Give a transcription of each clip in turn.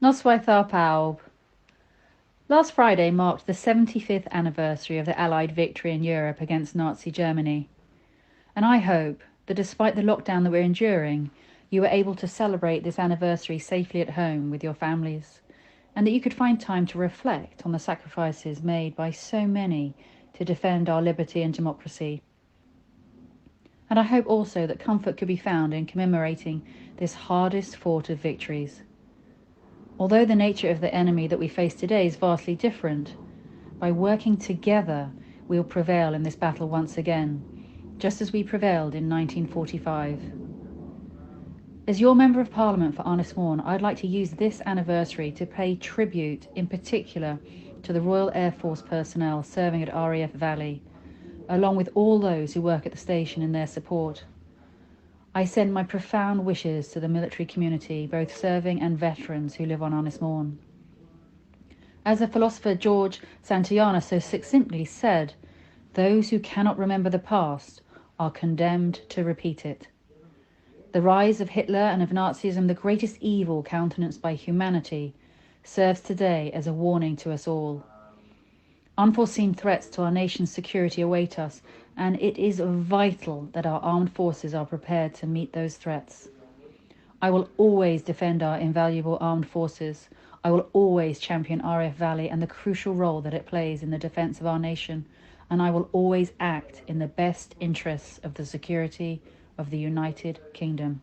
Noswaith ar pawb. Last Friday marked the 75th anniversary of the Allied victory in Europe against Nazi Germany. And I hope that despite the lockdown that we're enduring, you were able to celebrate this anniversary safely at home with your families, and that you could find time to reflect on the sacrifices made by so many to defend our liberty and democracy. And I hope also that comfort could be found in commemorating this hardest fought of victories. Although the nature of the enemy that we face today is vastly different, by working together we'll prevail in this battle once again, just as we prevailed in 1945. As your Member of Parliament for Arnismorn, I'd like to use this anniversary to pay tribute in particular to the Royal Air Force personnel serving at RAF Valley, along with all those who work at the station in their support. I send my profound wishes to the military community, both serving and veterans who live on Arnismorn. As the philosopher George Santayana so succinctly said, those who cannot remember the past are condemned to repeat it. The rise of Hitler and of Nazism, the greatest evil countenanced by humanity, serves today as a warning to us all. Unforeseen threats to our nation's security await us, and it is vital that our armed forces are prepared to meet those threats. I will always defend our invaluable armed forces. I will always champion RAF Valley and the crucial role that it plays in the defence of our nation, and I will always act in the best interests of the security of the United Kingdom.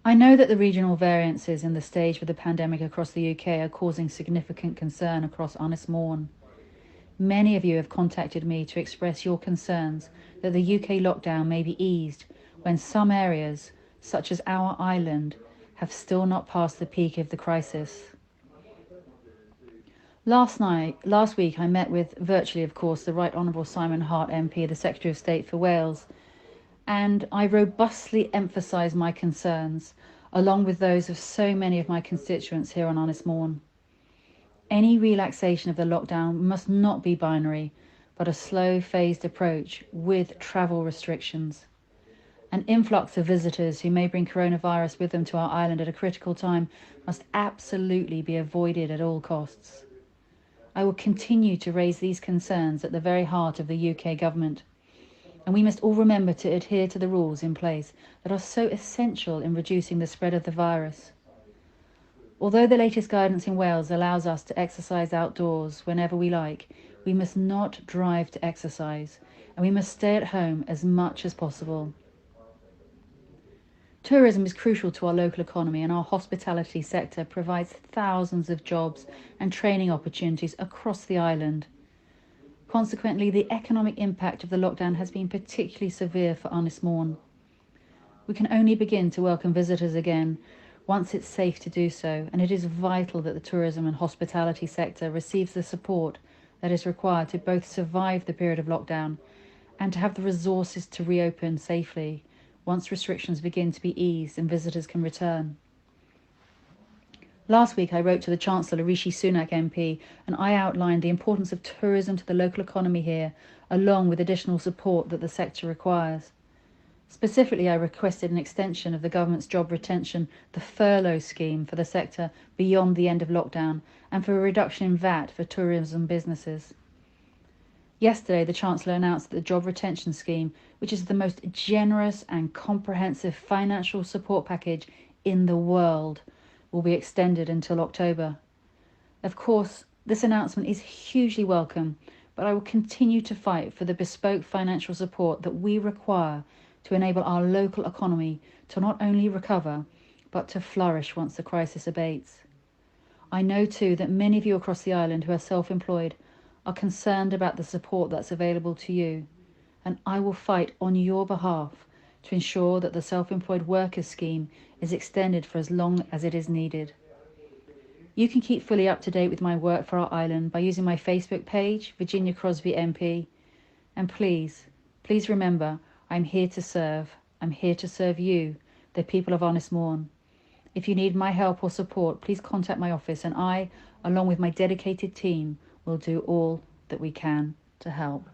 I know that the regional variances in the stage for the pandemic across the UK are causing significant concern across Arnismorn. Many of you have contacted me to express your concerns that the UK lockdown may be eased when some areas, such as our island, have still not passed the peak of the crisis. Last week, I met with, virtually of course, the Right Honourable Simon Hart MP, the Secretary of State for Wales, and I robustly emphasised my concerns, along with those of so many of my constituents here on Arnismorn. Any relaxation of the lockdown must not be binary, but a slow, phased approach with travel restrictions. An influx of visitors who may bring coronavirus with them to our island at a critical time must absolutely be avoided at all costs. I will continue to raise these concerns at the very heart of the UK government, and we must all remember to adhere to the rules in place that are so essential in reducing the spread of the virus. Although the latest guidance in Wales allows us to exercise outdoors whenever we like, we must not drive to exercise, and we must stay at home as much as possible. Tourism is crucial to our local economy, and our hospitality sector provides thousands of jobs and training opportunities across the island. Consequently, the economic impact of the lockdown has been particularly severe for Arnismorn. We can only begin to welcome visitors again once it's safe to do so, and it is vital that the tourism and hospitality sector receives the support that is required to both survive the period of lockdown and to have the resources to reopen safely once restrictions begin to be eased and visitors can return. Last week I wrote to the Chancellor Rishi Sunak MP, and I outlined the importance of tourism to the local economy here, along with additional support that the sector requires. Specifically, I requested an extension of the government's job retention, the furlough scheme for the sector beyond the end of lockdown, and for a reduction in VAT for tourism businesses. Yesterday, the Chancellor announced that the job retention scheme, which is the most generous and comprehensive financial support package in the world, will be extended until October. Of course, this announcement is hugely welcome, but I will continue to fight for the bespoke financial support that we require to enable our local economy to not only recover, but to flourish once the crisis abates. I know too that many of you across the island who are self-employed are concerned about the support that's available to you, and I will fight on your behalf to ensure that the Self-Employed Workers Scheme is extended for as long as it is needed. You can keep fully up to date with my work for our island by using my Facebook page, Virginia Crosbie MP, and please remember, I'm here to serve. I'm here to serve you, the people of Arnismorn. If you need my help or support, please contact my office, and I, along with my dedicated team, will do all that we can to help.